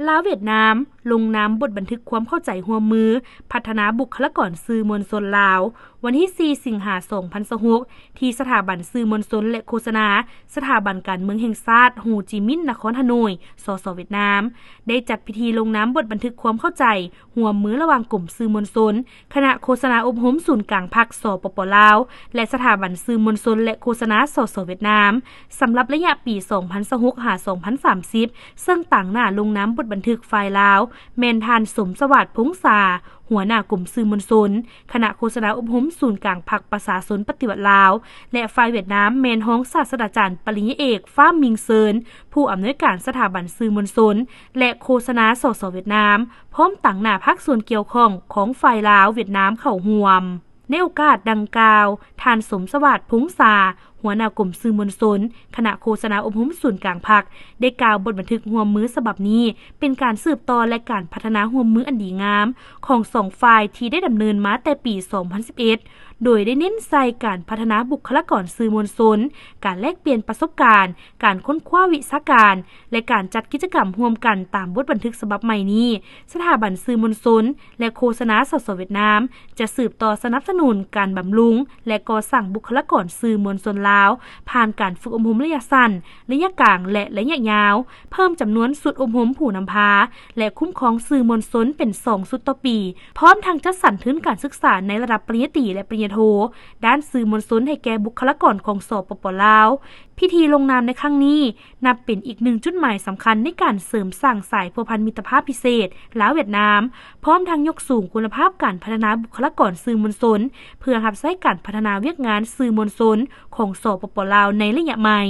ลาวเวียดนามลงนามบทบันทึกความเข้าใจร่วมมือพัฒนาบุคลากรสื่อมวลชนลาววันที่4สิงหาคม2026ที่สถาบันสื่อมวลชนและโฆษณาสถาบันการเมืองแห่งชาติโฮจิมินห์นครฮานอยสสเวียดนามได้จัดพิธีลงนามบทบันทึกความเข้าใจร่วมมือระหว่างกลุ่มสื่อมวลชนคณะโฆษณาอบรมศูนย์กลางภาคสปป.ลาวและสถาบันสื่อมวลชนและโฆษณาสสเวียดนามสำหรับระยะปี2026-2030ซึ่งต่างหน้าลงนามบทบันทึกฝ่ายลาวแม่นท่านสมสวัสดิ์พงษาหัวหน้ากลุ่มสื่อมวลชนคณะโฆษณาอบรมศูนย์กลางพรรคประชาชนปฏิวัติลาวและฝ่ายเวียดนามแม่นรองศาสตราจารย์ปริญญาเอกฟ้ามิงเซินผู้อำนวยการสถาบันสื่อมวลชนและโฆษณาสสเวียดนามพร้อมตั้งหน้าภาคส่วนเกี่ยวข้องของฝ่ายลาวเวียดนามเข้าร่วมในโอกาสดังกล่าวท่านสมสวัสดิ์พงษาหัวหน้ากลุ่มสื่อมวลชนคณะโฆษณาอบรมศูนย์กลางพรรคได้กล่าวบทบันทึกร่วมมือฉบับนี้เป็นการสืบต่อและการพัฒนาร่วมมืออันดีงามของสองฝ่ายที่ได้ดำเนินมาแต่ปี2011โดยได้เน้นใส่การพัฒนาบุคลากรสื่อมวลชนการแลกเปลี่ยนประสบการณ์การค้นคว้าวิชาการและการจัดกิจกรรมร่วมกันตามบทบันทึกฉบับใหม่นี้สถาบันสื่อมวลชนและโฆษณาสสเวียดนามจะสืบต่อสนับสนุนการบำรุงและก่อสร้างบุคลากรสื่อมวลชนลาวผ่านการฝึกอบรมระยะสั้นระยะกลางและระยะยาวเพิ่มจำนวนสุดอบรมผู้นำพาและคุ้มครองสื่อมวลชนเป็น2สุดต่อปีพร้อมทั้งจัดสรรทุนการศึกษาในระดับปริญญาตรีและปริญญาโทด้านสื่อมวลชนให้แก่บุคลากรของสปป.ลาวพิธีลงนามในครั้งนี้นับเป็นอีกหนึ่งจุดหมายสำคัญในการเสริมสร้างสายพัวพันมิตรภาพพิเศษลาวเวียดนามพร้อมทั้งยกสูงคุณภาพการพัฒนาบุคลากรสื่อมวลชนเพื่อรับใช้การพัฒนาเวียกงานสื่อมวลชนของสปป.ลาวในระยะใหม่